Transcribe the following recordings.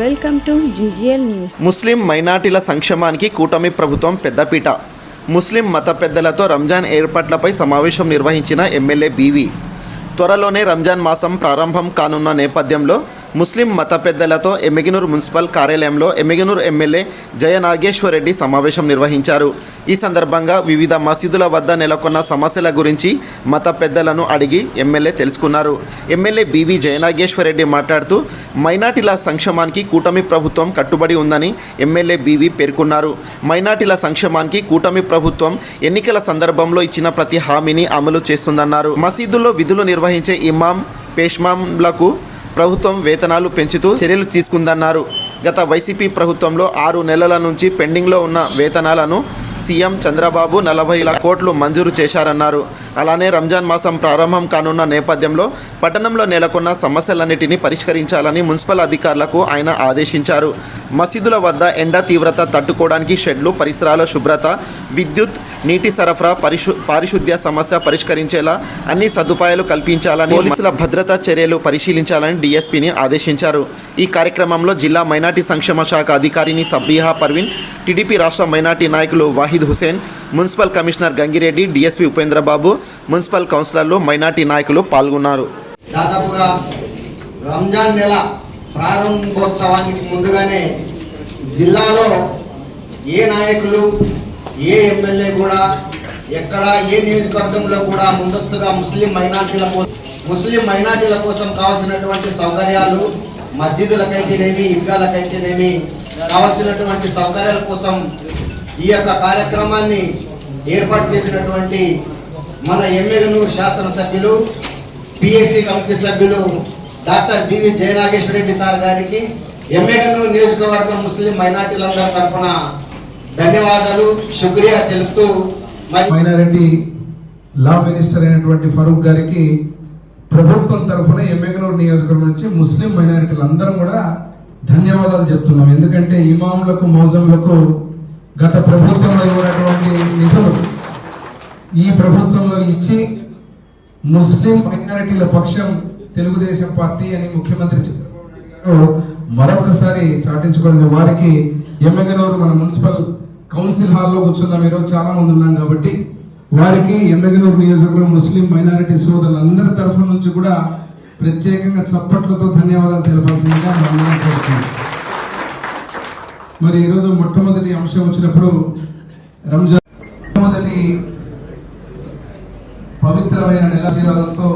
Welcome to GGL news. ముస్లిం మైనార్టీల సంక్షేమానికి కూటమి ప్రభుత్వం పెద్దపీట. ముస్లిం మత పెద్దలతో రంజాన్ ఏర్పాట్లపై సమావేశం నిర్వహించిన ఎమ్మెల్యే బీవీ. త్వరలోనే రంజాన్ మాసం ప్రారంభం కానున్న నేపథ్యంలో ముస్లిం మత పెద్దలతో ఎమ్మిగనూరు మున్సిపల్ కార్యాలయంలో ఎమ్మిగనూరు ఎమ్మెల్యే జయ నాగేశ్వర్ రెడ్డి సమావేశం నిర్వహించారు. ఈ సందర్భంగా వివిధ మసీదుల వద్ద నెలకొన్న సమస్యల గురించి మత పెద్దలను అడిగి ఎమ్మెల్యే తెలుసుకున్నారు. ఎమ్మెల్యే బీవీ జయ నాగేశ్వర్ రెడ్డి మాట్లాడుతూ మైనార్టీల సంక్షేమానికి కూటమి ప్రభుత్వం కట్టుబడి ఉందని ఎమ్మెల్యే బీవీ పేర్కొన్నారు. మైనార్టీల సంక్షేమానికి కూటమి ప్రభుత్వం ఎన్నికల సందర్భంలో ఇచ్చిన ప్రతి హామీని అమలు చేస్తుందన్నారు. మసీదుల్లో విధులు నిర్వహించే ఇమాం, పేష్మాంలకు ప్రభుత్వం వేతనాలు పెంచుతూ చర్యలు తీసుకుందన్నారు. గత వైసీపీ ప్రభుత్వంలో 6 నెలల నుంచి పెండింగ్లో ఉన్న వేతనాలను సీఎం చంద్రబాబు 40 కోట్లు మంజూరు చేశారన్నారు. అలానే రంజాన్ మాసం ప్రారంభం కానున్న నేపథ్యంలో పట్టణంలో నెలకొన్న సమస్యలన్నిటినీ పరిష్కరించాలని మున్సిపల్ అధికారులకు ఆయన ఆదేశించారు. మసీదుల వద్ద ఎండ తీవ్రత తట్టుకోవడానికి షెడ్లు, పరిసరాల శుభ్రత, విద్యుత్, నీటి సరఫరా, పారిశుద్ధ్య సమస్య పరిష్కరించేలా అన్ని సదుపాయాలు కల్పించాలని, పోలీసుల భద్రతా చర్యలు పరిశీలించాలని డీఎస్పీని ఆదేశించారు. ఈ కార్యక్రమంలో జిల్లా మైనార్టీ సంక్షేమ శాఖ అధికారిని సబ్బిహా పర్వీన్, టీడీపీ రాష్ట్ర మైనార్టీ నాయకులు Wahid Hussain, municipal commissioner Gangireddy, DSP Upendrababu, municipal కౌన్సిలర్లు, మైనార్టీ నాయకులు పాల్గొన్నారు. దాదాపుగా రంజాన్ నెల ప్రారంభోత్సవానికి ముందుగానే జిల్లాలో ఏ నాయకులు, ఏ ఎమ్మెల్యే కూడా ఎక్కడ ఏ నియోజకవర్గంలో కూడా ముందస్తుగా ముస్లిం మైనార్టీల కోసం కావాల్సినటువంటి సౌకర్యాలు, మసీదులకైతేనేమి, ఈద్గాలకైతేనేమి కావాల్సినటువంటి సౌకర్యాల కోసం ఈ యొక్క కార్యక్రమాన్ని ఏర్పాటు చేసినటువంటి మన ఎమ్మెగనూరు శాసనసభ్యులు, పిఎస్సి కమిటీ సభ్యులు డాక్టర్ బీవీ జయ నాగేశ్వర రెడ్డి సార్ గారికి ఎమ్మెగనూరు నియోజకవర్గం ముస్లిం మైనార్టీలందరి తరఫున ధన్యవాదాలు, శుక్రియా తెలుపుతూ మైనారిటీ లా మినిస్టర్ అయినటువంటి ఫరూక్ గారికి ప్రభుత్వం తరఫున ఎమ్మెగనూరు నియోజకవర్గం నుంచి ముస్లిం మైనారిటీలు అందరం కూడా ధన్యవాదాలు చెప్తున్నాం. ఎందుకంటే ఇమాములకు, మౌజంలకు గత ప్రభుత్వంలో ఇవ్వనటువంటి నిధులు ఈ ప్రభుత్వంలో ఇచ్చి ముస్లిం మైనారిటీల పక్షం తెలుగుదేశం పార్టీ అని ముఖ్యమంత్రి చంద్రబాబు నాయుడు గారు మరొకసారి చాటించుకునే వారికి ఎమ్మెగనూరు మన మున్సిపల్ కౌన్సిల్ హాల్లో కూర్చున్నాం. ఈరోజు చాలా మంది ఉన్నాం కాబట్టి వారికి ఎమ్మెగనూరు నియోజకవర్గం ముస్లిం మైనారిటీ సోదరులందరి తరఫు నుంచి కూడా ప్రత్యేకంగా చప్పట్లతో ధన్యవాదాలు తెలపాల్సిందిగా మనం కోరుతున్నాం. మరి ఈరోజు మొట్టమొదటి అంశం వచ్చినప్పుడు రంజాన్ మొదటి పవిత్రమైన నెలాశీర్వాదంతో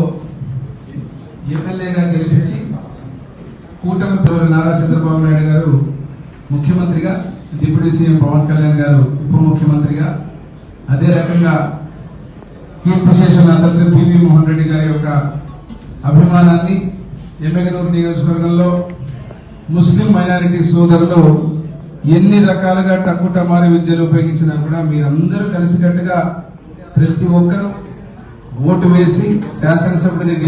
ఎమ్మెల్యేగా గెలిపించి కూటమి నారా చంద్రబాబు నాయుడు గారు ముఖ్యమంత్రిగా, డిప్యూటీ సీఎం పవన్ కళ్యాణ్ గారు ఉప ముఖ్యమంత్రిగా, అదే రకంగా కీర్తిశేషుల తండ్రి పివి మోహన్ రెడ్డి గారి యొక్క అభిమానాన్ని ఎమ్మెగనూరు నియోజకవర్గంలో ముస్లిం మైనారిటీ సోదరులు ఎన్ని రకాలుగా టక్కుటమారి విద్యలు ఉపయోగించినా కూడా మీరందరూ కలిసికట్టుగా ప్రతి ఒక్కరూ ఓటు వేసి శాసనసభ్యుని